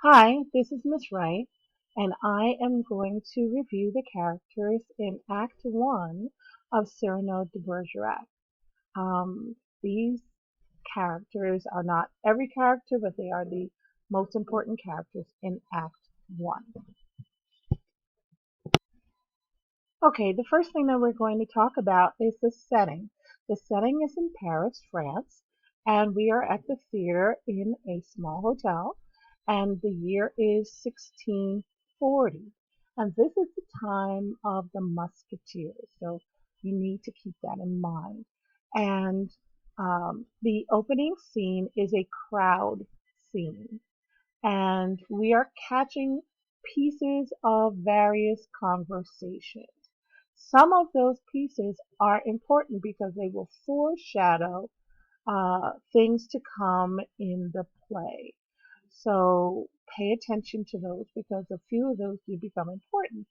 Hi, this is Miss Wright, and I am going to review the characters in Act 1 of Cyrano de Bergerac. These characters are not every character, but they are the most important characters in Act 1. Okay, the first thing that we're going to talk about is the setting. The setting is in Paris, France, and we are at the theater in a small hotel, and the year is 1640. And this is the time of the Musketeers, so you need to keep that in mind. And the opening scene is a crowd scene, and we are catching pieces of various conversations. Some of those pieces are important because they will foreshadow things to come in the play. So pay attention to those because a few of those do become important.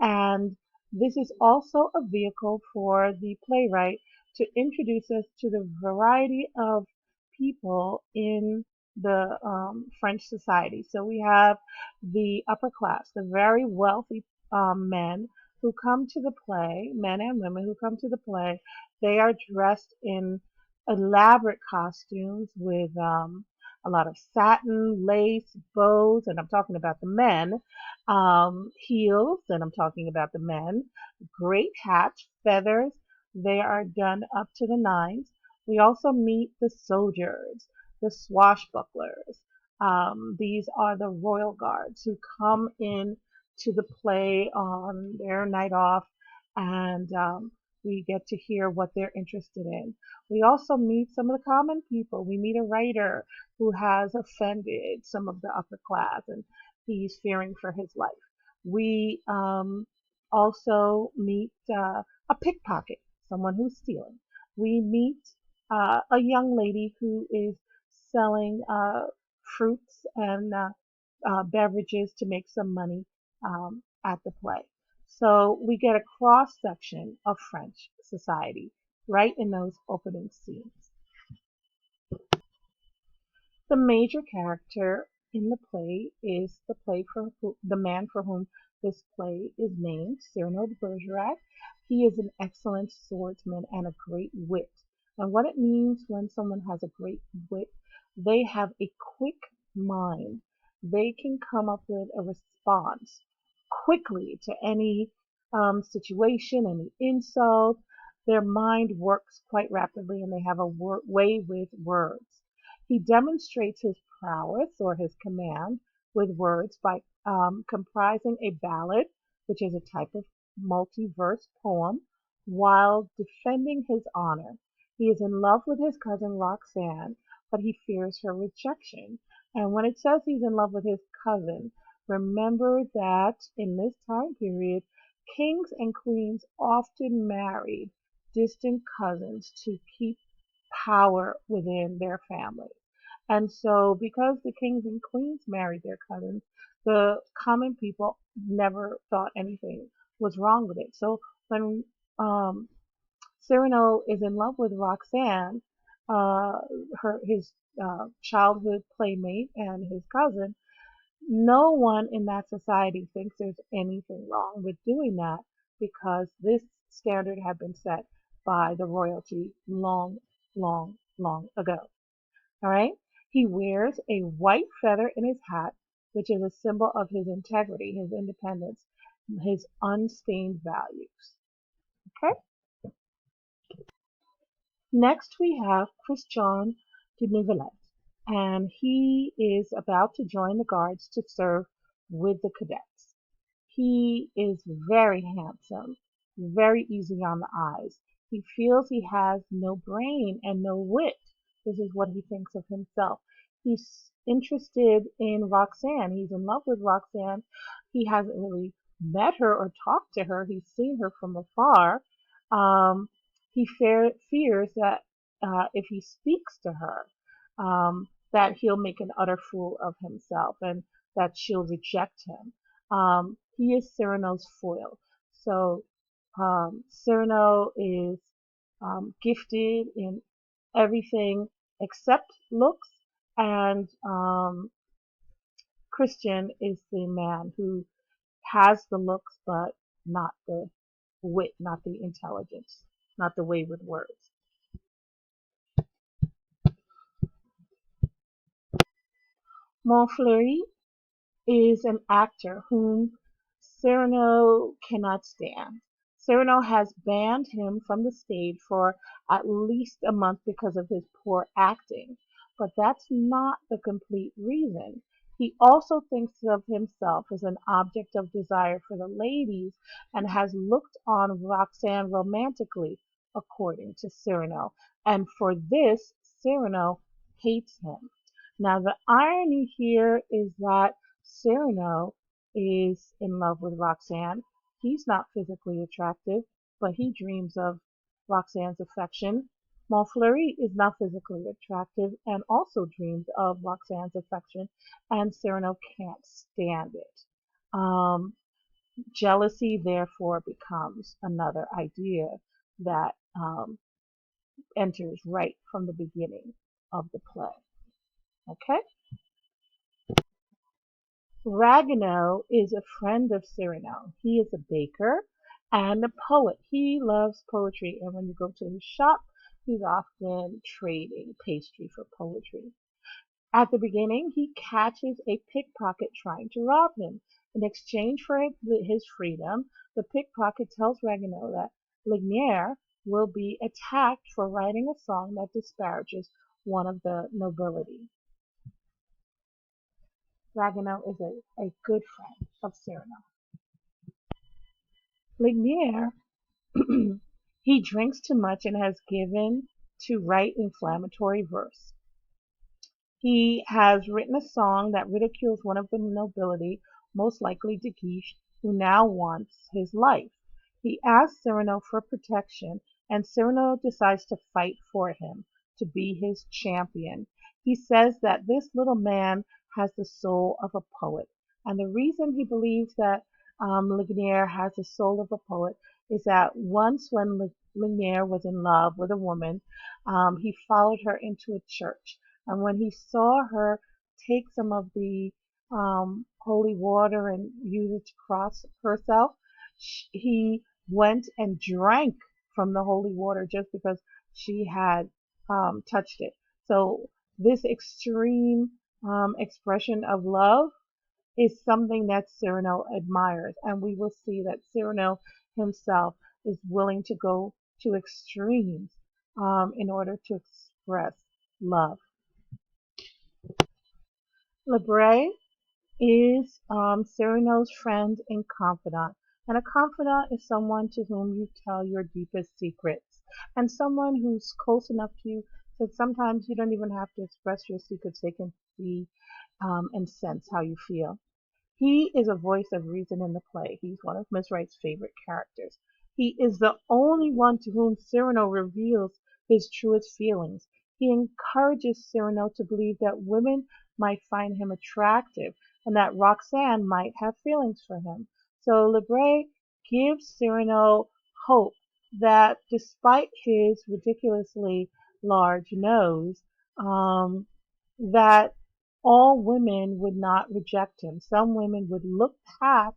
And this is also a vehicle for the playwright to introduce us to the variety of people in the French society. So we have the upper class, the very wealthy men who come to the play, men and women who come to the play. They are dressed in elaborate costumes with a lot of satin, lace, bows, and I'm talking about the men, heels, and I'm talking about the men, great hats, feathers. They are done up to the nines. We also meet the soldiers, the swashbucklers. These are the royal guards who come in to the play on their night off, and we get to hear what they're interested in. We also meet some of the common people. We meet a writer who has offended some of the upper class, and he's fearing for his life. We also meet a pickpocket, someone who's stealing. We meet a young lady who is selling fruits and beverages to make some money at the play. So we get a cross section of French society right in those opening scenes. The major character in the play is the man for whom this play is named, Cyrano de Bergerac. He is an excellent swordsman and a great wit. And what it means when someone has a great wit, they have a quick mind. They can come up with a response quickly to any situation, any insult. Their mind works quite rapidly and they have a way with words. He demonstrates his prowess or his command with words by comprising a ballad, which is a type of multi-verse poem, while defending his honor. He is in love with his cousin Roxanne, but he fears her rejection. And when it says he's in love with his cousin, remember that in this time period, kings and queens often married distant cousins to keep power within their family. And so, because the kings and queens married their cousins, the common people never thought anything was wrong with it. So, when Cyrano is in love with Roxanne, uh, his childhood playmate and his cousin, no one in that society thinks there's anything wrong with doing that because this standard had been set by the royalty long, long, long ago. All right. He wears a white feather in his hat, which is a symbol of his integrity, his independence, his unstained values. Okay. Next, we have Christian de Neuvillette, and he is about to join the guards to serve with the cadets. He is very handsome, very easy on the eyes. He feels he has no brain and no wit. This is what he thinks of himself. He's interested in Roxanne. He's in love with Roxanne. He hasn't really met her or talked to her. He's seen her from afar. Um, fears that if he speaks to her, that he'll make an utter fool of himself and that she'll reject him. He is Cyrano's foil. So Cyrano is gifted in everything except looks, and Christian is the man who has the looks but not the wit, not the intelligence, not the way with words. Montfleury is an actor whom Cyrano cannot stand. Cyrano has banned him from the stage for at least a month because of his poor acting. But that's not the complete reason. He also thinks of himself as an object of desire for the ladies and has looked on Roxanne romantically, according to Cyrano. And for this, Cyrano hates him. Now, the irony here is that Cyrano is in love with Roxanne. He's not physically attractive, but he dreams of Roxanne's affection. Montfleury is not physically attractive and also dreams of Roxanne's affection, and Cyrano can't stand it. Um, Jealousy, therefore, becomes another idea that enters right from the beginning of the play. Okay? Ragueneau is a friend of Cyrano. He is a baker and a poet. He loves poetry, and when you go to his shop, he's often trading pastry for poetry. At the beginning, he catches a pickpocket trying to rob him. In exchange for his freedom, the pickpocket tells Ragueneau that Ligonier will be attacked for writing a song that disparages one of the nobility. Ragueneau is a good friend of Cyrano. Ligonier, he drinks too much and has given to write inflammatory verse. He has written a song that ridicules one of the nobility, most likely de Guiche, who now wants his life. He asks Cyrano for protection, and Cyrano decides to fight for him, to be his champion. He says that this little man has the soul of a poet, and the reason he believes that Ligonier has the soul of a poet is that once when Ligonier was in love with a woman, he followed her into a church. And when he saw her take some of the holy water and use it to cross herself, he went and drank from the holy water just because she had touched it. So this extreme expression of love is something that Cyrano admires, and we will see that Cyrano himself is willing to go to extremes in order to express love. Labret is Cyrano's friend and confidant. And a confidant is someone to whom you tell your deepest secrets, and someone who's close enough to you that sometimes you don't even have to express your secrets. They can see and sense how you feel. He is a voice of reason in the play. He's one of Miss Wright's favorite characters. He is the only one to whom Cyrano reveals his truest feelings. He encourages Cyrano to believe that women might find him attractive and that Roxanne might have feelings for him. So Labret gives Cyrano hope that despite his ridiculously large nose, that all women would not reject him. Some women would look past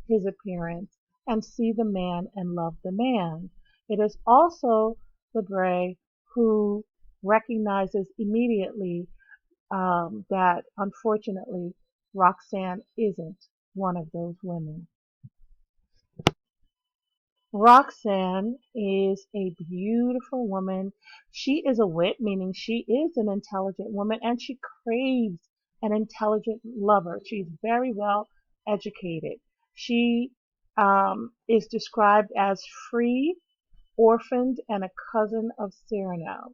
his appearance and see the man and love the man. It is also Labret who recognizes immediately that unfortunately Roxanne isn't one of those women. Roxanne is a beautiful woman. She is a wit, meaning she is an intelligent woman, and she craves an intelligent lover. She's very well educated. She is described as free, orphaned, and a cousin of Cyrano,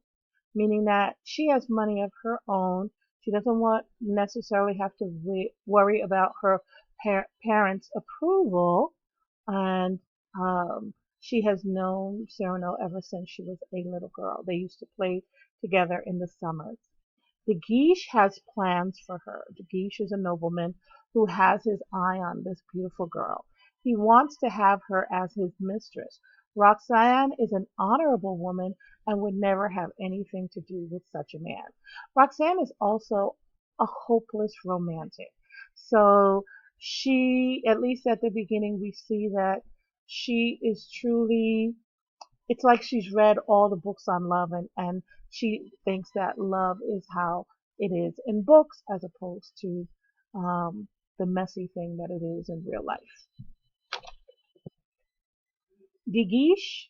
meaning that she has money of her own. She doesn't want necessarily have to worry about her parents' approval, and she has known Cyrano ever since she was a little girl. They used to play together in the summers. The Guiche has plans for her. The Guiche is a nobleman who has his eye on this beautiful girl. He wants to have her as his mistress. Roxanne is an honorable woman and would never have anything to do with such a man. Roxanne is also a hopeless romantic. So she, at least at the beginning, we see that she is truly, it's like she's read all the books on love, and she thinks that love is how it is in books as opposed to the messy thing that it is in real life. De Guiche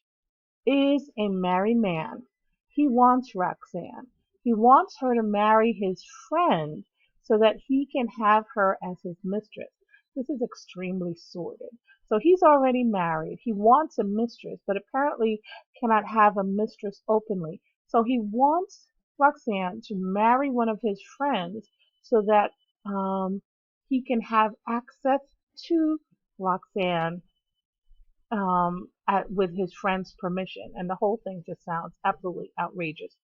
is a married man. He wants Roxanne. He wants her to marry his friend so that he can have her as his mistress. This is extremely sordid. So he's already married. He wants a mistress, but apparently cannot have a mistress openly. So he wants Roxanne to marry one of his friends so that he can have access to Roxanne with his friend's permission, and the whole thing just sounds absolutely outrageous.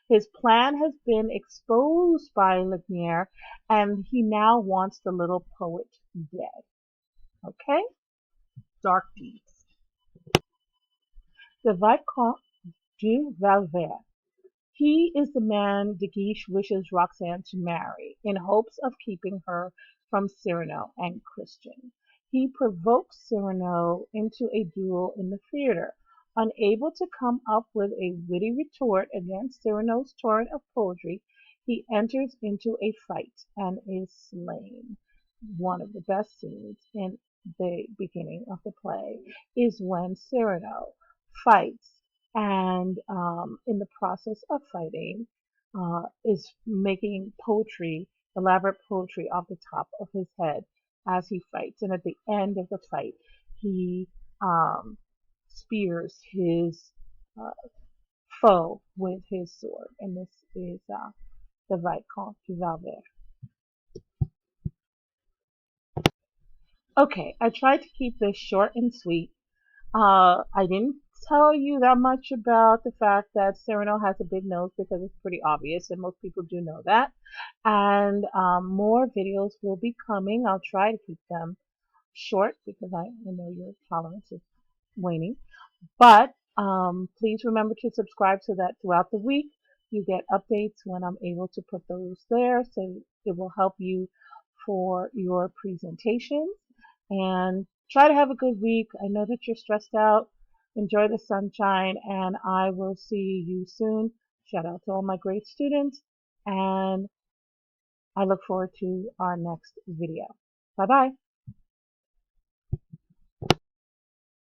His plan has been exposed by Ligonier, and he now wants the little poet dead. Okay? Dark deeds. The Vicomte de Valvert. He is the man De Guiche wishes Roxanne to marry, in hopes of keeping her from Cyrano and Christian. He provokes Cyrano into a duel in the theatre. Unable to come up with a witty retort against Cyrano's torrent of poetry, he enters into a fight and is slain. One of the best scenes in the beginning of the play is when Cyrano fights and in the process of fighting is making poetry, elaborate poetry off the top of his head as he fights. And at the end of the fight, he spears his uh, foe with his sword. And this is the Vicomte de Valvert. Okay, I tried to keep this short and sweet. I didn't tell you that much about the fact that Cyrano has a big nose because it's pretty obvious, and most people do know that. And more videos will be coming. I'll try to keep them short because I know your tolerance is waning. But please remember to subscribe so that throughout the week you get updates when I'm able to put those there. So it will help you for your presentations. And try to have a good week. I know that you're stressed out. Enjoy the sunshine, and I will see you soon. Shout out to all my great students, and I look forward to our next video. Bye bye.